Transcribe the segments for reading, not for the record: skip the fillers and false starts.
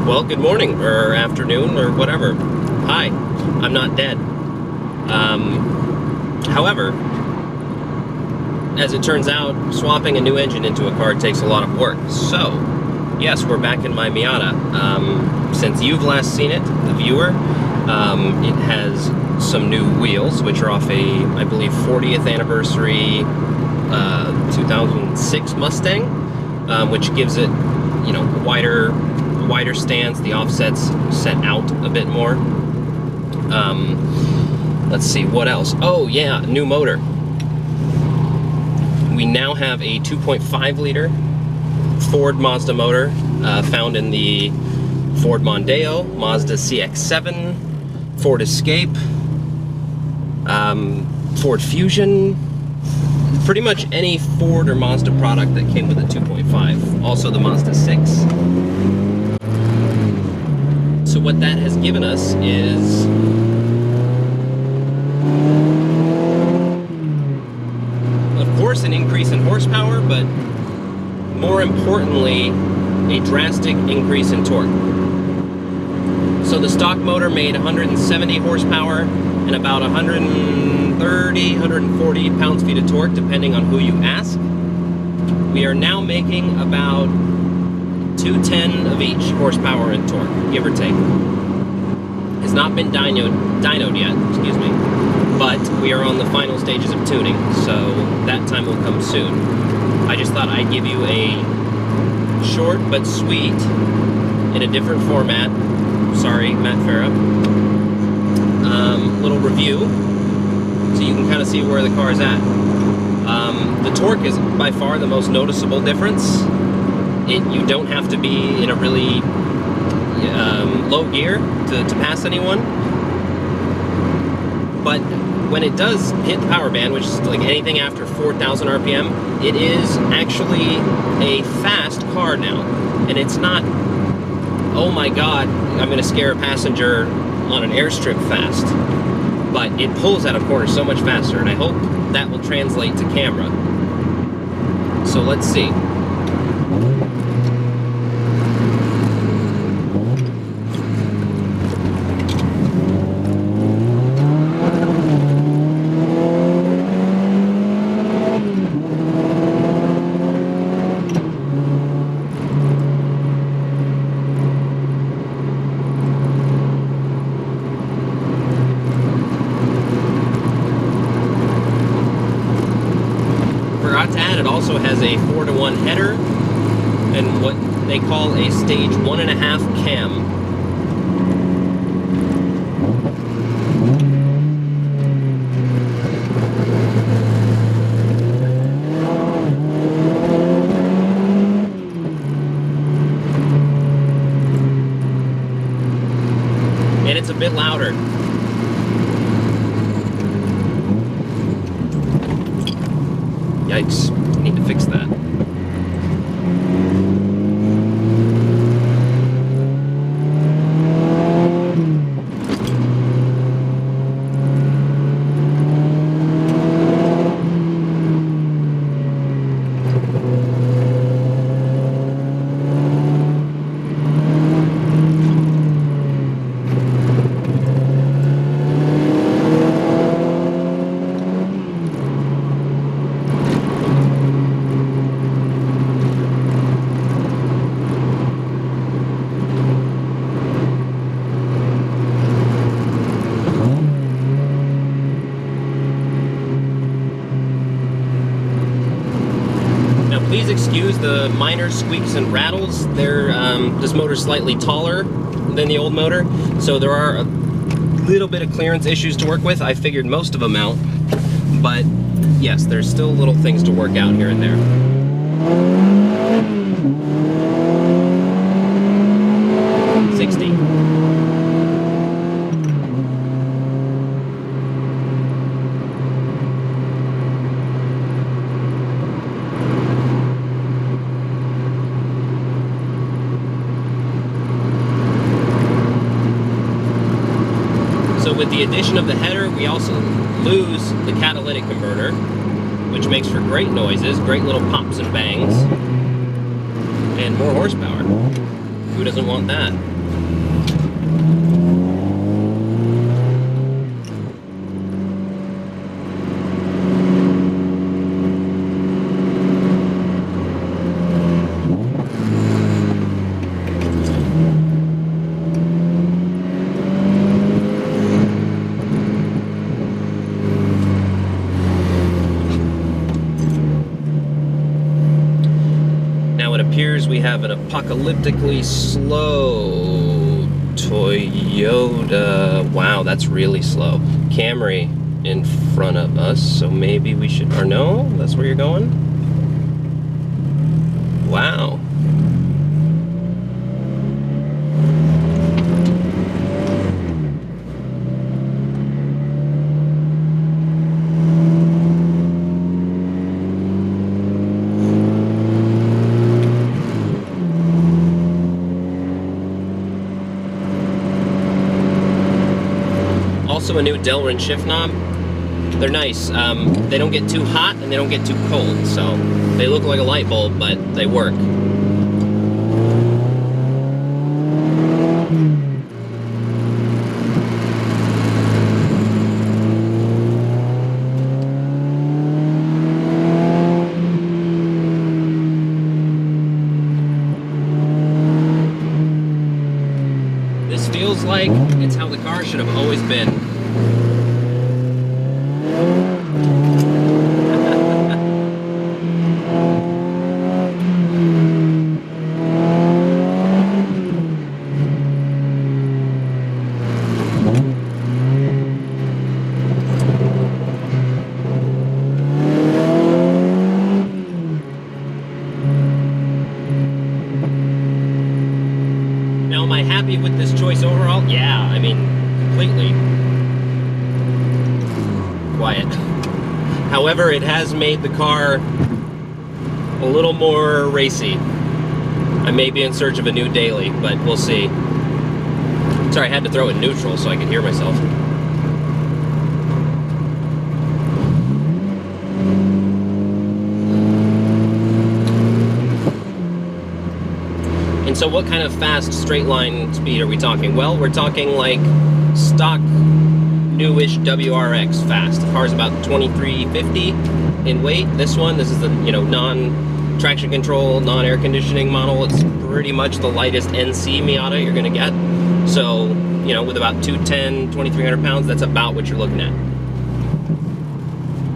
Well, good morning, or afternoon, or whatever. Hi, I'm not dead. However, as it turns out, swapping a new engine into a car takes a lot of work. So, yes, we're back in my Miata. Since you've last seen it, the viewer, it has some new wheels, which are off a, I believe, 40th anniversary 2006 Mustang, which gives it, you know, wider stance. The offset's set out a bit more. Let's see, what else? Oh yeah, new motor. We now have a 2.5 liter Ford Mazda motor found in the Ford Mondeo, Mazda CX-7, Ford Escape, Ford Fusion, pretty much any Ford or Mazda product that came with a 2.5. Also the Mazda 6. So what that has given us is of course an increase in horsepower, but more importantly, a drastic increase in torque. So the stock motor made 170 horsepower and about 130, 140 pounds-feet of torque, depending on who you ask. We are now making about 210 of each horsepower and torque, give or take. It's not been dynoed yet, excuse me, but we are on the final stages of tuning, so that time will come soon. I just thought I'd give you a short but sweet, in a different format, sorry, Matt Farah, little review, so you can kind of see where the car is at. The torque is by far the most noticeable difference. You don't have to be in a really low gear to pass anyone, but when it does hit the power band, which is like anything after 4,000 RPM, it is actually a fast car now. And it's not, oh my god, I'm going to scare a passenger on an airstrip fast. But it pulls out of corners so much faster, and I hope that will translate to camera. So let's see. To add, it also has a 4-to-1 header and what they call a stage 1.5 cam. And it's a bit louder. Yikes, I need to fix that. Please excuse the minor squeaks and rattles. This motor's slightly taller than the old motor, so there are a little bit of clearance issues to work with. I figured most of them out, but yes, there's still little things to work out here and there. 60. So with the addition of the header, we also lose the catalytic converter, which makes for great noises, great little pops and bangs, and more horsepower. Who doesn't want that? have an apocalyptically slow Toyota. Wow, that's really slow. Camry in front of us, so maybe we should, or no, that's where you're going? Wow. Also a new Delrin shift knob. They're nice. They don't get too hot and they don't get too cold, so they look like a light bulb, but they work. This feels like it's how the car should have always been. Now, am I happy with this choice overall? Yeah, I mean, completely. Quiet. However, it has made the car a little more racy. I may be in search of a new daily, but we'll see. Sorry, I had to throw it in neutral so I could hear myself. And so what kind of fast straight line speed are we talking? Well, we're talking like stock newish WRX fast. The car's about 2350 in weight. This is the, you know, non-traction control, non-air conditioning model. It's pretty much the lightest NC Miata you're gonna get. So, you know, with about 210, 2300 pounds, that's about what you're looking at.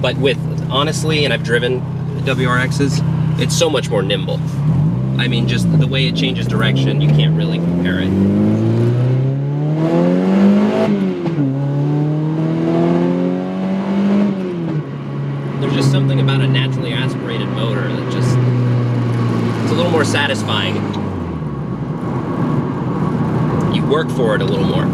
But with, honestly, and I've driven WRXs, it's so much more nimble. I mean, just the way it changes direction, you can't really compare it. There's just something about a naturally aspirated motor that just, it's a little more satisfying. You work for it a little more.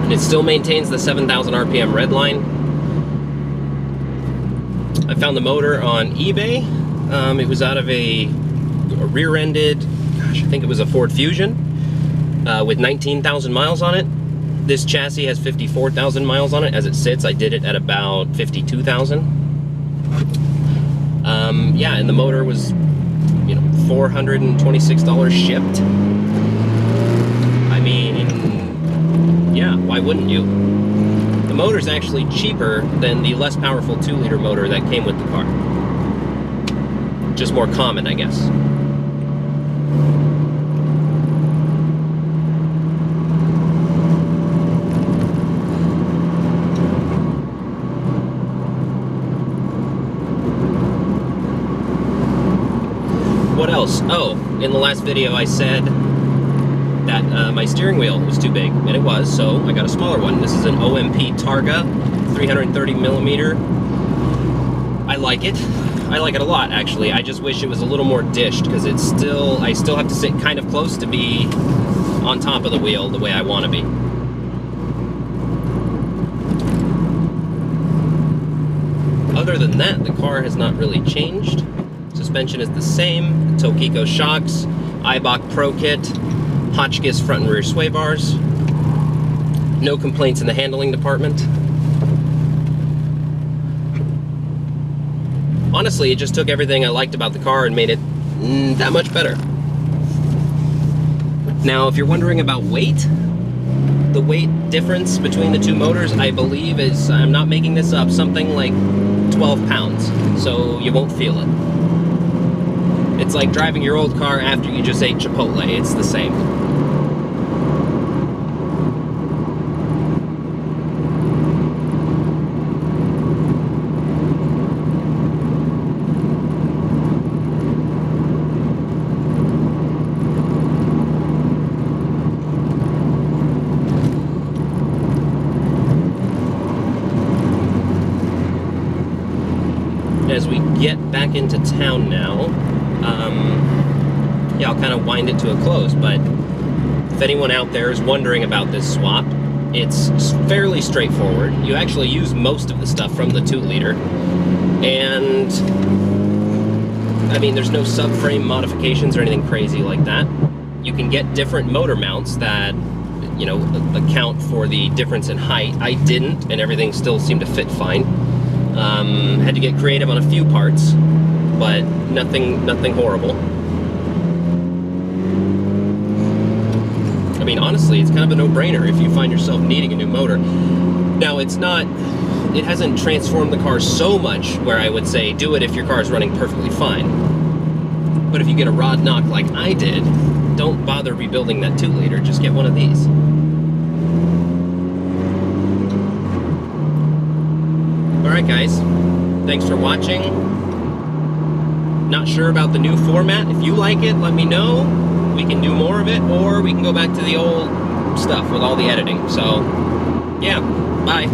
And it still maintains the 7,000 RPM red line. I found the motor on eBay. It was out of a rear-ended, gosh, I think it was a Ford Fusion with 19,000 miles on it. This chassis has 54,000 miles on it. As it sits, I did it at about 52,000. Yeah, and the motor was, you know, $426 shipped. I mean, yeah, why wouldn't you? The motor's actually cheaper than the less powerful 2-liter motor that came with the car. Just more common, I guess. What else? Oh, in the last video I said that my steering wheel was too big, and it was, so I got a smaller one. This is an OMP Targa, 330 millimeter. I like it. I like it a lot, actually. I just wish it was a little more dished, because it's still, I still have to sit kind of close to be on top of the wheel the way I want to be. Other than that, the car has not really changed. Suspension is the same. The Tokiko shocks, Eibach Pro Kit, Hotchkiss front and rear sway bars. No complaints in the handling department. Honestly, it just took everything I liked about the car and made it that much better. Now, if you're wondering about weight, the weight difference between the two motors, I believe is, I'm not making this up, something like 12 pounds, so you won't feel it. It's like driving your old car after you just ate Chipotle. It's the same. as we get back into town now, yeah, I'll kind of wind it to a close, but if anyone out there is wondering about this swap, it's fairly straightforward. You actually use most of the stuff from the 2-liter, and I mean, there's no subframe modifications or anything crazy like that. You can get different motor mounts that, you know, account for the difference in height. I didn't, and everything still seemed to fit fine. Had to get creative on a few parts, but nothing horrible. I mean, honestly, it's kind of a no-brainer if you find yourself needing a new motor. Now, it hasn't transformed the car so much where I would say do it if your car is running perfectly fine. But if you get a rod knock like I did, don't bother rebuilding that 2-liter, just get one of these. Alright guys, thanks for watching. Not sure about the new format. If you like it, let me know. We can do more of it, or we can go back to the old stuff with all the editing. So, yeah, bye.